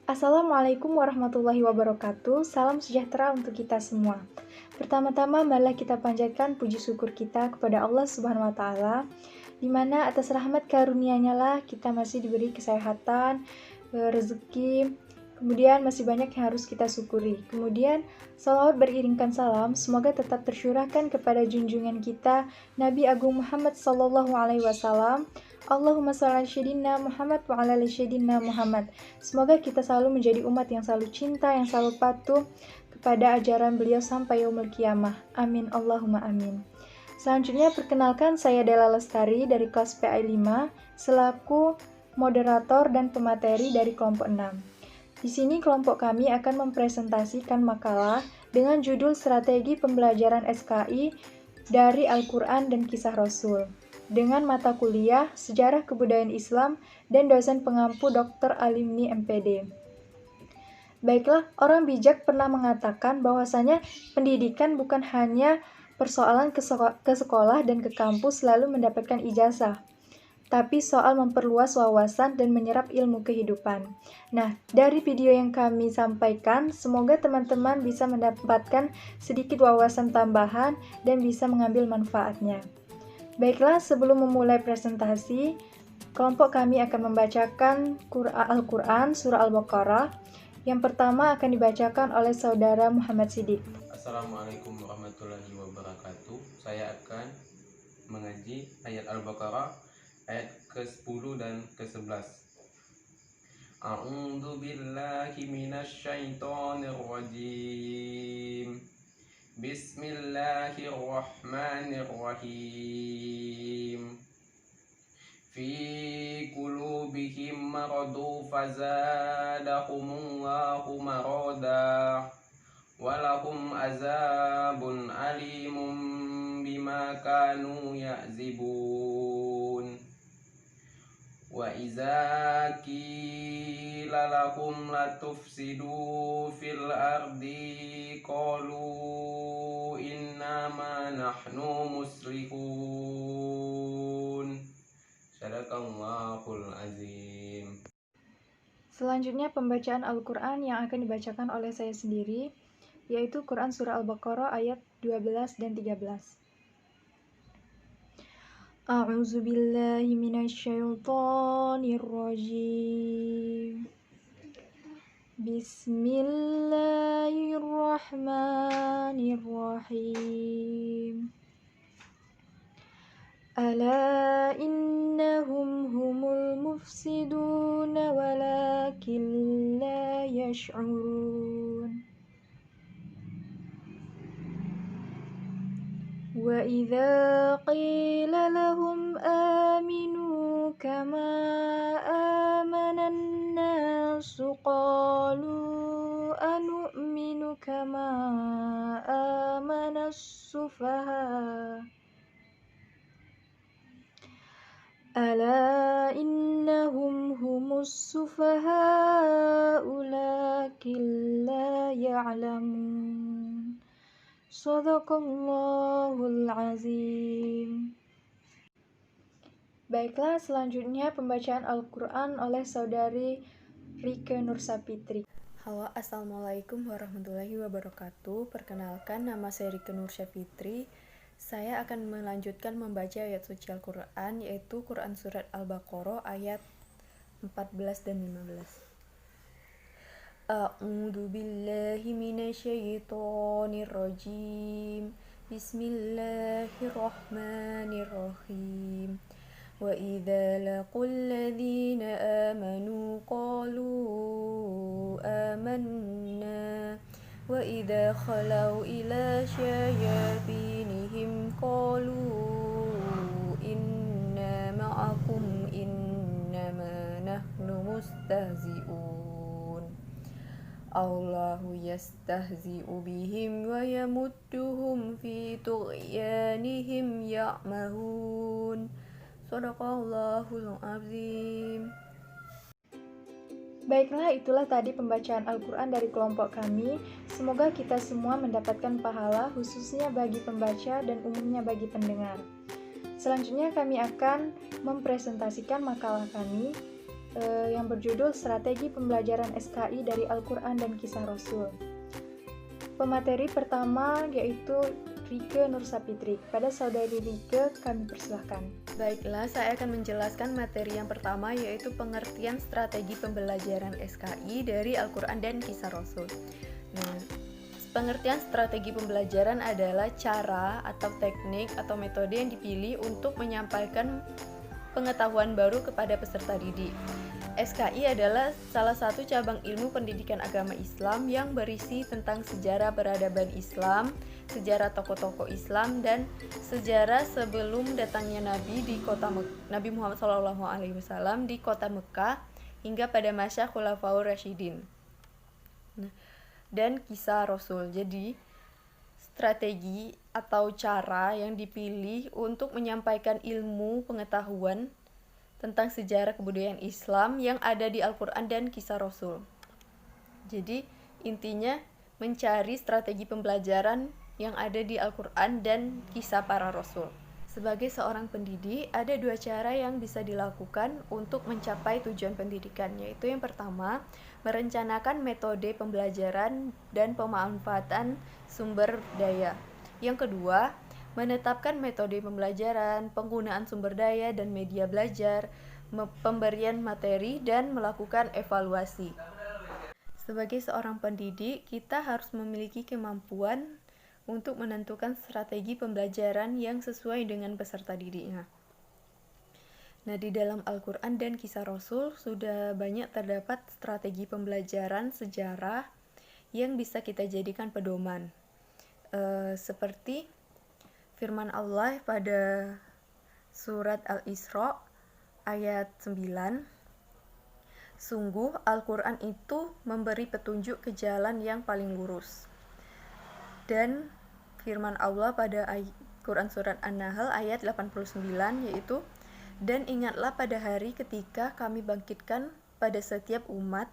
Assalamualaikum warahmatullahi wabarakatuh. Salam sejahtera untuk kita semua. Pertama-tama, marilah kita panjatkan puji syukur kita kepada Allah Subhanahu wa Ta'ala, di mana atas rahmat karunia-Nya lah kita masih diberi kesehatan, rezeki, kemudian masih banyak yang harus kita syukuri. Kemudian, salawat beriringkan salam, semoga tetap tercurahkan kepada junjungan kita, Nabi Agung Muhammad Sallallahu Alaihi Wasallam. Allahumma shalli ala sayyidina Muhammad wa ala ali sayyidina Muhammad. Semoga kita selalu menjadi umat yang selalu cinta, yang selalu patuh kepada ajaran beliau sampai yaumul qiyamah. Amin, Allahumma amin. Selanjutnya, perkenalkan saya Della Lestari dari kelas PI 5 selaku moderator dan pemateri dari kelompok 6. Di sini kelompok kami akan mempresentasikan makalah dengan judul Strategi Pembelajaran SKI dari Al-Quran dan Kisah Rasul dengan mata kuliah Sejarah Kebudayaan Islam dan dosen pengampu Dr. Alimni MPD. Baiklah, orang bijak pernah mengatakan bahwasanya pendidikan bukan hanya persoalan ke sekolah dan ke kampus lalu mendapatkan ijazah, tapi soal memperluas wawasan dan menyerap ilmu kehidupan. Nah, dari video yang kami sampaikan, semoga teman-teman bisa mendapatkan sedikit wawasan tambahan dan bisa mengambil manfaatnya. Baiklah, sebelum memulai presentasi, kelompok kami akan membacakan Al-Quran Surah Al-Baqarah. Yang pertama akan dibacakan oleh Saudara Muhammad Siddiq. Assalamualaikum warahmatullahi wabarakatuh. Saya akan mengaji ayat Al-Baqarah ayat ke-10 dan ke-11. A'udzu billahi minasyaitonir rajim. Bismillahirrahmanirrahim. Fi qulubihim maradu fazadahumullahu marada walahum azabun alimun bima kanu ya'zibun. Wa iza qila lahum latufsidu fil ardi qalu innama nahnu muslihun. Sadaqallahul azim. Selanjutnya pembacaan Al-Quran yang akan dibacakan oleh saya sendiri, yaitu Quran Surah Al-Baqarah ayat 12 dan 13. A'udzu billahi minasyaitonir rajim. Bismillahirrahmanirrahim. Ala innahum humul mufsidun walakin la yash'urun. Wa idza qila lahum aminu kama amanan nasu qalu anu'minu kama amanas sufaha. Ala innahum humus sufaha'u lakin la ya'lamun. Shadaqallahul azim. Baiklah, selanjutnya pembacaan Al-Quran oleh Saudari Rike Nursapitri. Halo, assalamualaikum warahmatullahi wabarakatuh. Perkenalkan, nama saya Rike Nursapitri. Saya akan melanjutkan membaca ayat suci Al-Quran, yaitu Quran Surat Al-Baqarah ayat 14 dan 15. A'udzu billahi minasyaitonir rajim. Bismillahirrahmanirrahim. Wa idza laqul ladzina amanu qalu amanna wa idza khalau ila syayatinihim qalu inna ma'akum innama nahnu mustahzi'un. Allahu yastahzi'u bihim wa yamudduhum fi tughyanihim ya'mahun. Shadaqallahul azim. Baiklah, itulah tadi pembacaan Al-Quran dari kelompok kami. Semoga kita semua mendapatkan pahala, khususnya bagi pembaca dan umumnya bagi pendengar. Selanjutnya kami akan mempresentasikan makalah kami yang berjudul Strategi Pembelajaran SKI dari Al-Quran dan Kisah Rasul. Pemateri pertama yaitu Rike Nursapitri. Pada saudari Rike kami persilahkan. Baiklah, saya akan menjelaskan materi yang pertama, yaitu pengertian strategi pembelajaran SKI dari Al-Quran dan Kisah Rasul. Nah, pengertian strategi pembelajaran adalah cara atau teknik atau metode yang dipilih untuk menyampaikan pengetahuan baru kepada peserta didik. SKI adalah salah satu cabang ilmu pendidikan agama Islam yang berisi tentang sejarah peradaban Islam, sejarah tokoh-tokoh Islam, dan sejarah sebelum datangnya Nabi Muhammad SAW di kota Mekah hingga pada masa Khulafaur Rasyidin. Dan kisah Rasul. Jadi, strategi atau cara yang dipilih untuk menyampaikan ilmu pengetahuan tentang sejarah kebudayaan Islam yang ada di Al-Quran dan Kisah Rasul. Jadi, intinya mencari strategi pembelajaran yang ada di Al-Quran dan Kisah para Rasul. Sebagai seorang pendidik, ada dua cara yang bisa dilakukan untuk mencapai tujuan pendidikan, yaitu yang pertama, merencanakan metode pembelajaran dan pemanfaatan sumber daya. Yang kedua, menetapkan metode pembelajaran, penggunaan sumber daya dan media belajar, pemberian materi, dan melakukan evaluasi. Sebagai seorang pendidik, kita harus memiliki kemampuan untuk menentukan strategi pembelajaran yang sesuai dengan peserta didiknya. Nah, di dalam Al-Quran dan Kisah Rasul sudah banyak terdapat strategi pembelajaran sejarah yang bisa kita jadikan pedoman. Seperti firman Allah pada surat Al-Isra ayat 9, sungguh Al-Quran itu memberi petunjuk ke jalan yang paling lurus. Dan firman Allah pada Quran surat An-Nahl ayat 89 yaitu, dan ingatlah pada hari ketika kami bangkitkan pada setiap umat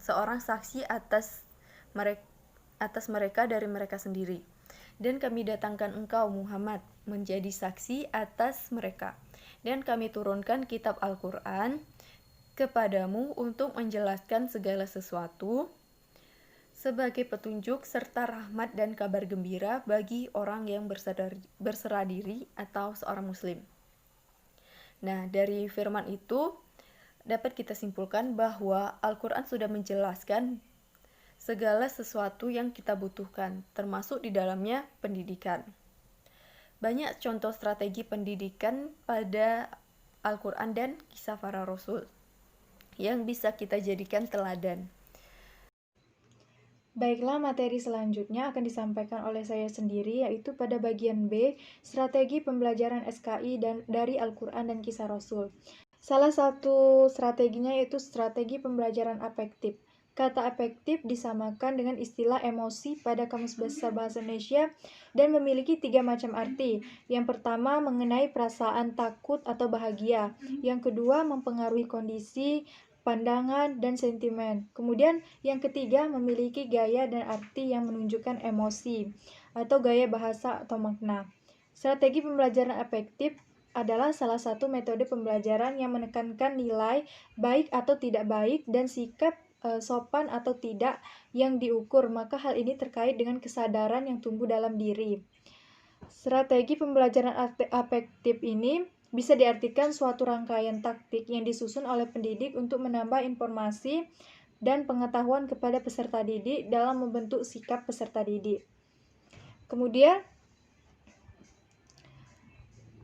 seorang saksi atas mereka dari mereka sendiri. Dan kami datangkan engkau Muhammad menjadi saksi atas mereka. Dan kami turunkan kitab Al-Quran kepadamu untuk menjelaskan segala sesuatu sebagai petunjuk serta rahmat dan kabar gembira bagi orang yang berserah diri atau seorang muslim. Nah, dari firman itu dapat kita simpulkan bahwa Al-Quran sudah menjelaskan segala sesuatu yang kita butuhkan, termasuk di dalamnya pendidikan. Banyak contoh strategi pendidikan pada Al-Quran dan Kisah para Rasul yang bisa kita jadikan teladan. Baiklah, materi selanjutnya akan disampaikan oleh saya sendiri, yaitu pada bagian B, strategi pembelajaran SKI dari Al-Quran dan Kisah Rasul. Salah satu strateginya yaitu strategi pembelajaran afektif. Kata afektif disamakan dengan istilah emosi pada Kamus Besar Bahasa Indonesia dan memiliki 3 macam arti. Yang pertama, mengenai perasaan takut atau bahagia. Yang kedua, mempengaruhi kondisi, pandangan, dan sentimen. Kemudian yang ketiga, memiliki gaya dan arti yang menunjukkan emosi atau gaya bahasa atau makna. Strategi pembelajaran afektif adalah salah satu metode pembelajaran yang menekankan nilai baik atau tidak baik dan sikap sopan atau tidak yang diukur, maka hal ini terkait dengan kesadaran yang tumbuh dalam diri. Strategi pembelajaran afektif ini bisa diartikan suatu rangkaian taktik yang disusun oleh pendidik untuk menambah informasi dan pengetahuan kepada peserta didik dalam membentuk sikap peserta didik. Kemudian,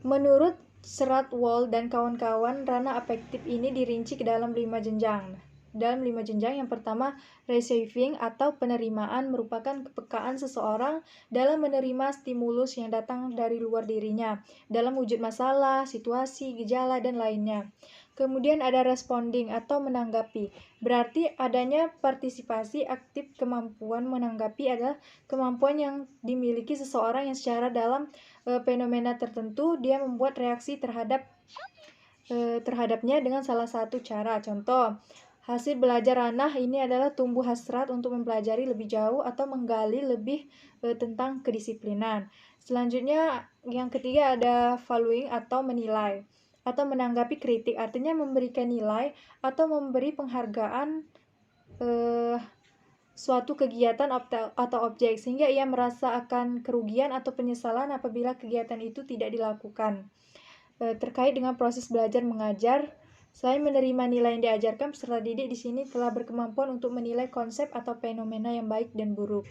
menurut Serat Wall dan kawan-kawan, ranah afektif ini dirinci ke dalam 5 jenjang. Dalam 5 jenjang, yang pertama, receiving atau penerimaan merupakan kepekaan seseorang dalam menerima stimulus yang datang dari luar dirinya, dalam wujud masalah, situasi, gejala, dan lainnya. Kemudian ada responding atau menanggapi, berarti adanya partisipasi aktif. Kemampuan menanggapi adalah kemampuan yang dimiliki seseorang yang secara dalam fenomena tertentu, dia membuat reaksi terhadapnya dengan salah satu cara. Contoh, hasil belajar ranah ini adalah tumbuh hasrat untuk mempelajari lebih jauh atau menggali lebih tentang kedisiplinan. Selanjutnya, yang ketiga ada valuing atau menilai. atau menanggapi kritik, artinya memberikan nilai atau memberi penghargaan suatu kegiatan atau objek, sehingga ia merasa akan kerugian atau penyesalan apabila kegiatan itu tidak dilakukan. Terkait dengan proses belajar mengajar, selain menerima nilai yang diajarkan, peserta didik di sini telah berkemampuan untuk menilai konsep atau fenomena yang baik dan buruk.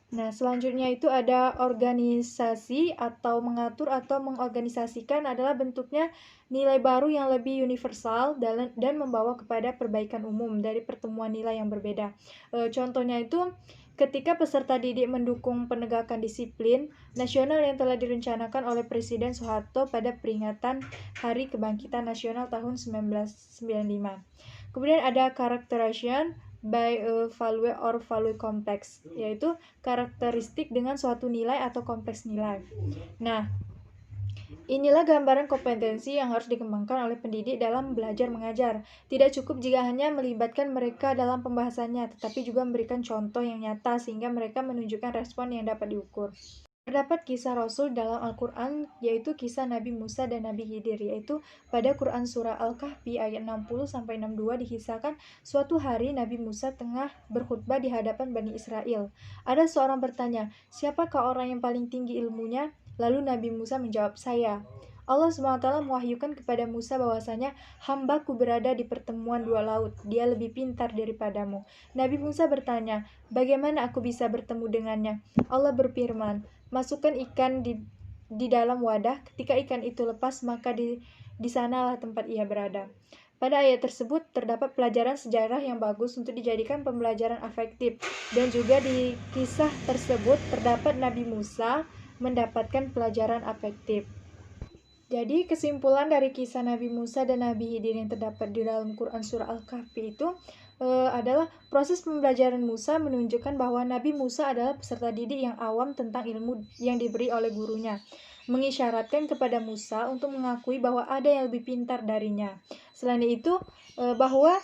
Nah, selanjutnya itu ada organisasi atau mengatur atau mengorganisasikan adalah bentuknya nilai baru yang lebih universal dan membawa kepada perbaikan umum dari pertemuan nilai yang berbeda. Contohnya itu ketika peserta didik mendukung penegakan disiplin nasional yang telah direncanakan oleh Presiden Soeharto pada peringatan Hari Kebangkitan Nasional tahun 1995. Kemudian ada characterization by a value or value complex, yaitu karakteristik dengan suatu nilai atau kompleks nilai. Nah, inilah gambaran kompetensi yang harus dikembangkan oleh pendidik dalam belajar mengajar. Tidak cukup jika hanya melibatkan mereka dalam pembahasannya, tetapi juga memberikan contoh yang nyata sehingga mereka menunjukkan respon yang dapat diukur. Terdapat kisah Rasul dalam Al-Quran, yaitu kisah Nabi Musa dan Nabi Khidir, yaitu pada Quran Surah Al-Kahfi ayat 60-62 dikisahkan suatu hari Nabi Musa tengah berkhutbah di hadapan Bani Israel. Ada seorang bertanya, siapakah orang yang paling tinggi ilmunya? Lalu Nabi Musa menjawab, saya. Allah SWT mewahyukan kepada Musa bahwasanya hambaku berada di pertemuan dua laut, dia lebih pintar daripadamu. Nabi Musa bertanya, bagaimana aku bisa bertemu dengannya? Allah berfirman, masukkan ikan di dalam wadah, ketika ikan itu lepas maka di sanalah tempat ia berada. Pada ayat tersebut terdapat pelajaran sejarah yang bagus untuk dijadikan pembelajaran afektif, dan juga di kisah tersebut terdapat Nabi Musa mendapatkan pelajaran afektif. Jadi kesimpulan dari kisah Nabi Musa dan Nabi Khidir yang terdapat di dalam Quran Surah Al-Kahfi itu adalah proses pembelajaran Musa menunjukkan bahwa Nabi Musa adalah peserta didik yang awam tentang ilmu yang diberi oleh gurunya, mengisyaratkan kepada Musa untuk mengakui bahwa ada yang lebih pintar darinya. Selain itu, bahwa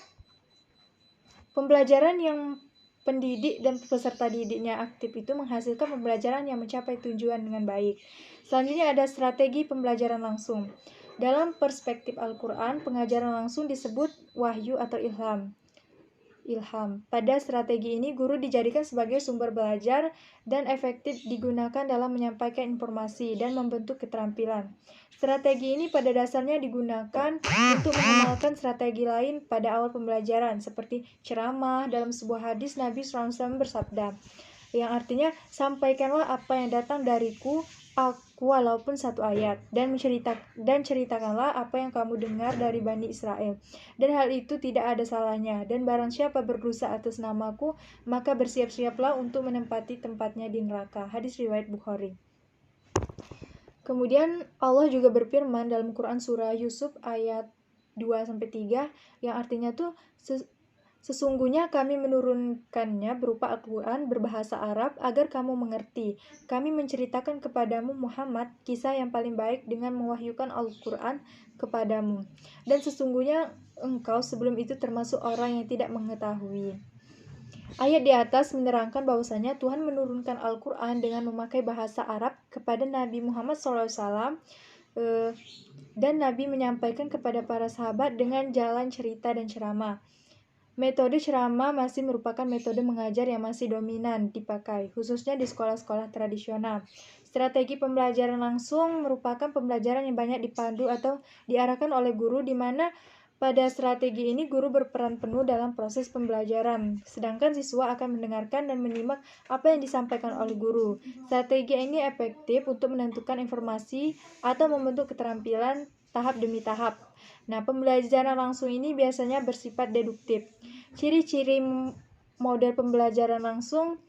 pembelajaran yang pendidik dan peserta didiknya aktif itu menghasilkan pembelajaran yang mencapai tujuan dengan baik. Selanjutnya ada strategi pembelajaran langsung. Dalam perspektif Al-Quran, pengajaran langsung disebut wahyu atau ilham. Pada strategi ini, guru dijadikan sebagai sumber belajar dan efektif digunakan dalam menyampaikan informasi dan membentuk keterampilan. Strategi ini pada dasarnya digunakan untuk mengenalkan strategi lain pada awal pembelajaran, seperti ceramah. Dalam sebuah hadis, Nabi SAW bersabda, yang artinya, sampaikanlah apa yang datang dariku, aku walaupun satu ayat, dan ceritakanlah apa yang kamu dengar dari Bani Israel, dan hal itu tidak ada salahnya, dan barang siapa berdosa atas namaku, maka bersiap-siaplah untuk menempati tempatnya di neraka. Hadis riwayat Bukhari. Kemudian Allah juga berfirman dalam Quran Surah Yusuf ayat 2-3 yang artinya tuh sesungguhnya kami menurunkannya berupa Al-Quran berbahasa Arab agar kamu mengerti. Kami menceritakan kepadamu Muhammad kisah yang paling baik dengan mewahyukan Al-Quran kepadamu. Dan sesungguhnya engkau sebelum itu termasuk orang yang tidak mengetahui. Ayat di atas menerangkan bahwasanya Tuhan menurunkan Al-Quran dengan memakai bahasa Arab kepada Nabi Muhammad SAW, dan Nabi menyampaikan kepada para sahabat dengan jalan cerita dan ceramah. Metode ceramah masih merupakan metode mengajar yang masih dominan dipakai, khususnya di sekolah-sekolah tradisional. Strategi pembelajaran langsung merupakan pembelajaran yang banyak dipandu atau diarahkan oleh guru, di mana pada strategi ini guru berperan penuh dalam proses pembelajaran, sedangkan siswa akan mendengarkan dan menyimak apa yang disampaikan oleh guru. Strategi ini efektif untuk menentukan informasi atau membentuk keterampilan tahap demi tahap. Nah, pembelajaran langsung ini biasanya bersifat deduktif. Ciri-ciri model pembelajaran langsung: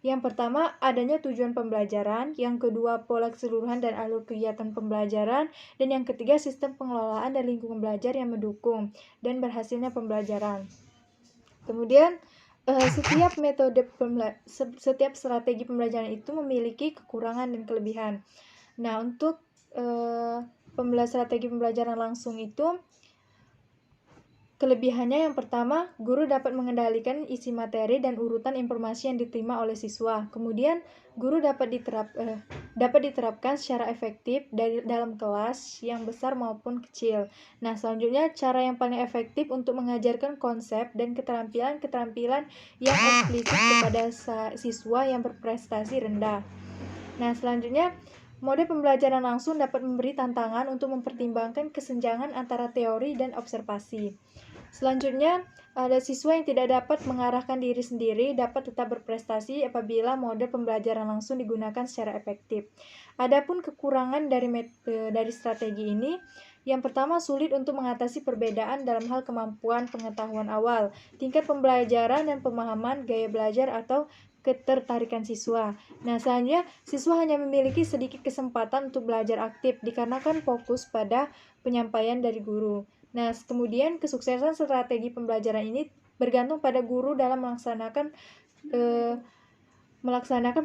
yang pertama, adanya tujuan pembelajaran. Yang kedua, pola keseluruhan dan alur kegiatan pembelajaran. Dan yang ketiga, sistem pengelolaan dan lingkungan belajar yang mendukung dan berhasilnya pembelajaran. Kemudian, setiap strategi pembelajaran itu memiliki kekurangan dan kelebihan. Nah, untuk strategi pembelajaran langsung itu Kelebihannya yang pertama, guru dapat mengendalikan isi materi dan urutan informasi yang diterima oleh siswa. Kemudian, guru dapat diterapkan secara efektif dalam kelas yang besar maupun kecil. Nah, selanjutnya cara yang paling efektif untuk mengajarkan konsep dan keterampilan-keterampilan yang eksplisit kepada siswa yang berprestasi rendah. Nah, selanjutnya mode pembelajaran langsung dapat memberi tantangan untuk mempertimbangkan kesenjangan antara teori dan observasi. Selanjutnya, ada siswa yang tidak dapat mengarahkan diri sendiri dapat tetap berprestasi apabila mode pembelajaran langsung digunakan secara efektif. Adapun kekurangan dari strategi ini, yang pertama sulit untuk mengatasi perbedaan dalam hal kemampuan pengetahuan awal, tingkat pembelajaran dan pemahaman gaya belajar atau ketertarikan siswa. Nah, selanjutnya siswa hanya memiliki sedikit kesempatan untuk belajar aktif dikarenakan fokus pada penyampaian dari guru. Nah, kemudian kesuksesan strategi pembelajaran ini bergantung pada guru dalam melaksanakan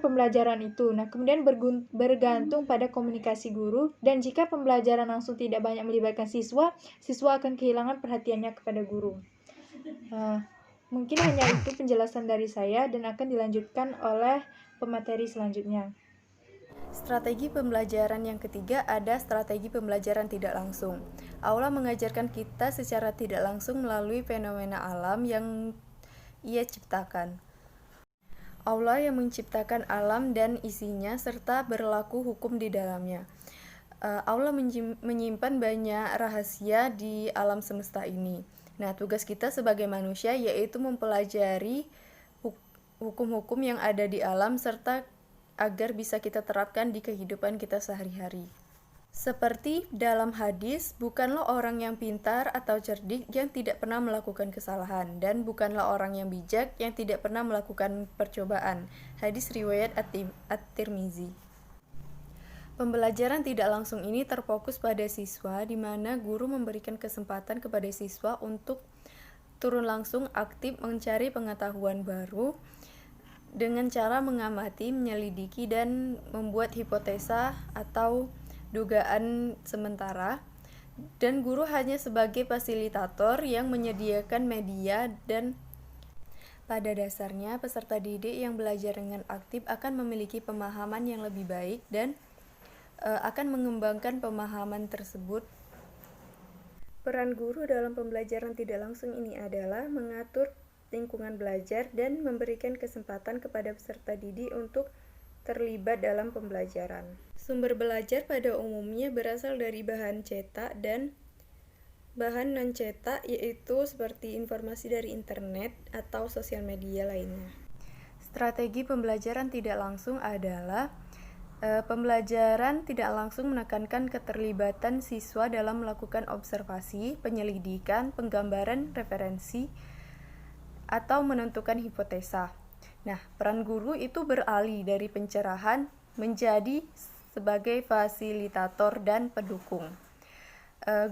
pembelajaran itu. Nah, kemudian bergantung pada komunikasi guru, dan jika pembelajaran langsung tidak banyak melibatkan siswa, siswa akan kehilangan perhatiannya kepada guru. Mungkin hanya itu penjelasan dari saya dan akan dilanjutkan oleh pemateri selanjutnya. Strategi pembelajaran yang ketiga ada strategi pembelajaran tidak langsung. Aula mengajarkan kita secara tidak langsung melalui fenomena alam yang ia ciptakan. Aula yang menciptakan alam dan isinya serta berlaku hukum di dalamnya. Aula menyimpan banyak rahasia di alam semesta ini. Nah, tugas kita sebagai manusia yaitu mempelajari hukum-hukum yang ada di alam serta agar bisa kita terapkan di kehidupan kita sehari-hari. Seperti dalam hadis, bukanlah orang yang pintar atau cerdik yang tidak pernah melakukan kesalahan, dan bukanlah orang yang bijak yang tidak pernah melakukan percobaan. Hadis riwayat At-Tirmizi. Pembelajaran tidak langsung ini terfokus pada siswa, di mana guru memberikan kesempatan kepada siswa untuk turun langsung aktif mencari pengetahuan baru, dengan cara mengamati, menyelidiki, dan membuat hipotesa atau dugaan sementara, dan guru hanya sebagai fasilitator yang menyediakan media, dan pada dasarnya peserta didik yang belajar dengan aktif akan memiliki pemahaman yang lebih baik dan akan mengembangkan pemahaman tersebut. Peran guru dalam pembelajaran tidak langsung ini adalah mengatur lingkungan belajar dan memberikan kesempatan kepada peserta didik untuk terlibat dalam pembelajaran. Sumber belajar pada umumnya berasal dari bahan cetak dan bahan non-cetak, yaitu seperti informasi dari internet atau sosial media lainnya. Strategi pembelajaran tidak langsung adalah pembelajaran tidak langsung menekankan keterlibatan siswa dalam melakukan observasi, penyelidikan, penggambaran referensi, atau menentukan hipotesa. Nah, peran guru itu beralih dari pencerahan menjadi sebagai fasilitator dan pendukung.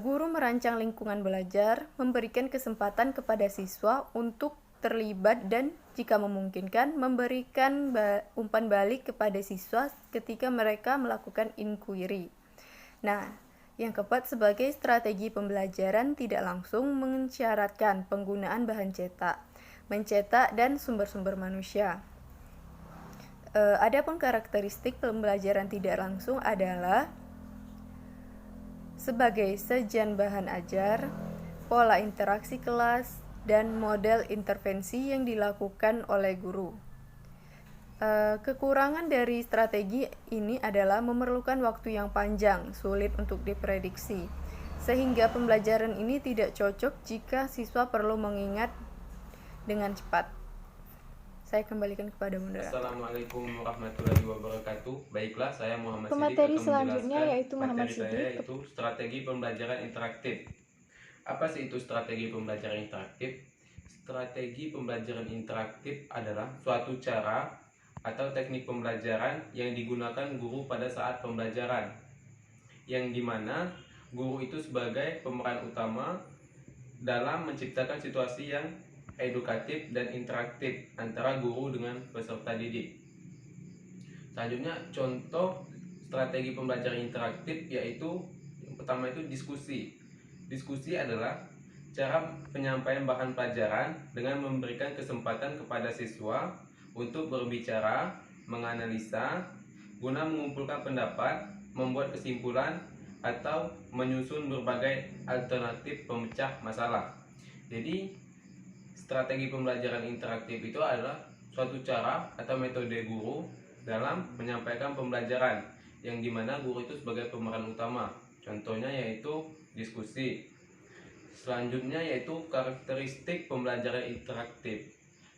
Guru merancang lingkungan belajar, memberikan kesempatan kepada siswa untuk terlibat dan jika memungkinkan memberikan umpan balik kepada siswa ketika mereka melakukan inquiry. Nah, yang keempat, sebagai strategi pembelajaran tidak langsung mensyaratkan penggunaan bahan cetak, mencetak, dan sumber-sumber manusia. Adapun karakteristik pembelajaran tidak langsung adalah sebagai sajian bahan ajar, pola interaksi kelas, dan model intervensi yang dilakukan oleh guru. Kekurangan dari strategi ini adalah memerlukan waktu yang panjang, sulit untuk diprediksi, sehingga pembelajaran ini tidak cocok jika siswa perlu mengingat dengan cepat. Saya kembalikan kepada moderator. Assalamualaikum warahmatullahi wabarakatuh. Baiklah, saya Muhammad Sidik Pemateri akan selanjutnya menjelaskan yaitu Muhammad materi saya, Sidik. yaitu strategi pembelajaran interaktif. Apa sih itu strategi pembelajaran interaktif? Strategi pembelajaran interaktif adalah suatu cara atau teknik pembelajaran yang digunakan guru pada saat pembelajaran, yang dimana guru itu sebagai pemeran utama dalam menciptakan situasi yang edukatif dan interaktif antara guru dengan peserta didik. Selanjutnya, contoh strategi pembelajaran interaktif yaitu yang pertama itu diskusi. Diskusi adalah cara penyampaian bahan pelajaran dengan memberikan kesempatan kepada siswa untuk berbicara, menganalisa, guna mengumpulkan pendapat, membuat kesimpulan, atau menyusun berbagai alternatif pemecah masalah. Jadi, strategi pembelajaran interaktif itu adalah suatu cara atau metode guru dalam menyampaikan pembelajaran, yang dimana guru itu sebagai pemeran utama. Contohnya yaitu diskusi. Selanjutnya yaitu karakteristik pembelajaran interaktif.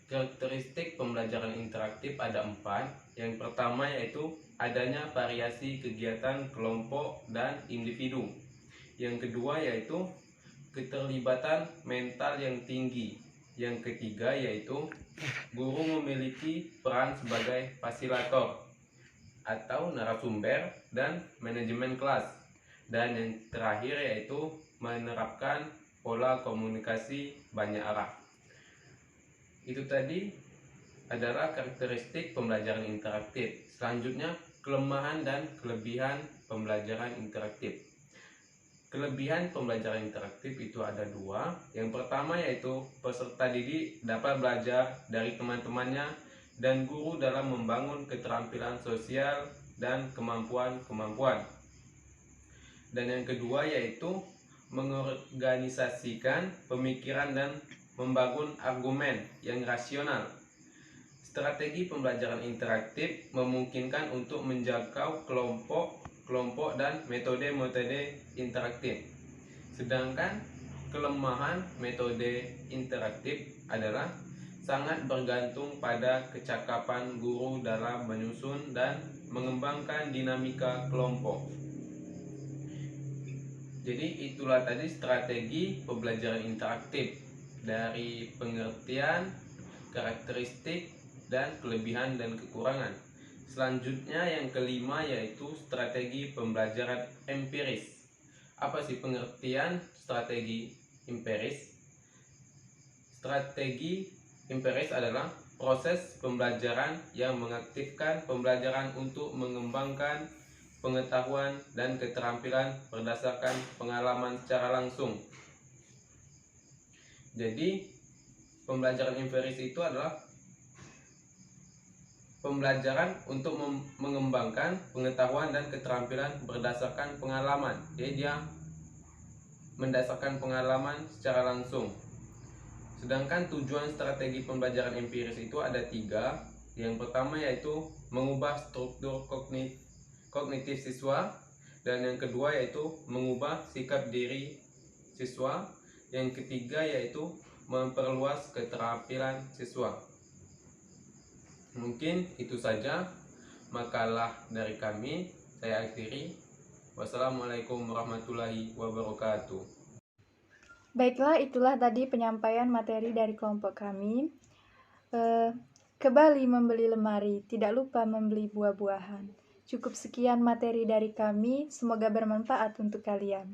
Karakteristik pembelajaran interaktif ada 4. Yang pertama yaitu adanya variasi kegiatan kelompok dan individu. Yang kedua yaitu keterlibatan mental yang tinggi. Yang ketiga yaitu guru memiliki peran sebagai fasilitator atau narasumber dan manajemen kelas. Dan yang terakhir yaitu menerapkan pola komunikasi banyak arah. Itu tadi adalah karakteristik pembelajaran interaktif. Selanjutnya, kelemahan dan kelebihan pembelajaran interaktif. Kelebihan pembelajaran interaktif itu ada 2. Yang pertama yaitu peserta didik dapat belajar dari teman-temannya dan guru dalam membangun keterampilan sosial dan kemampuan-kemampuan. Dan yang kedua yaitu mengorganisasikan pemikiran dan membangun argumen yang rasional. Strategi pembelajaran interaktif memungkinkan untuk menjangkau kelompok dan metode-metode interaktif. Sedangkan kelemahan metode interaktif adalah sangat bergantung pada kecakapan guru dalam menyusun dan mengembangkan dinamika kelompok. Jadi itulah tadi strategi pembelajaran interaktif dari pengertian, karakteristik, dan kelebihan dan kekurangan. Selanjutnya yang kelima yaitu strategi pembelajaran empiris. Apa sih pengertian strategi empiris? Strategi empiris adalah proses pembelajaran yang mengaktifkan pembelajaran untuk mengembangkan pengetahuan dan keterampilan berdasarkan pengalaman secara langsung. Jadi, pembelajaran empiris itu adalah pembelajaran untuk mengembangkan pengetahuan dan keterampilan berdasarkan pengalaman. Jadi dia mendasarkan pengalaman secara langsung. Sedangkan tujuan strategi pembelajaran empiris itu ada 3. Yang pertama yaitu mengubah struktur kognitif siswa, dan yang kedua yaitu mengubah sikap diri siswa, yang ketiga yaitu memperluas keterampilan siswa. Mungkin itu saja makalah dari kami. Saya akhiri. Wassalamualaikum warahmatullahi wabarakatuh. Baiklah, itulah tadi penyampaian materi dari kelompok kami. Ke Bali membeli lemari, tidak lupa membeli buah-buahan. Cukup sekian materi dari kami, semoga bermanfaat untuk kalian.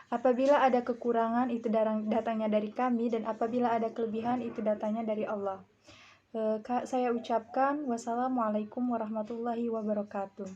Apabila ada kekurangan, itu datangnya dari kami, dan apabila ada kelebihan, itu datangnya dari Allah. Saya ucapkan wassalamualaikum warahmatullahi wabarakatuh.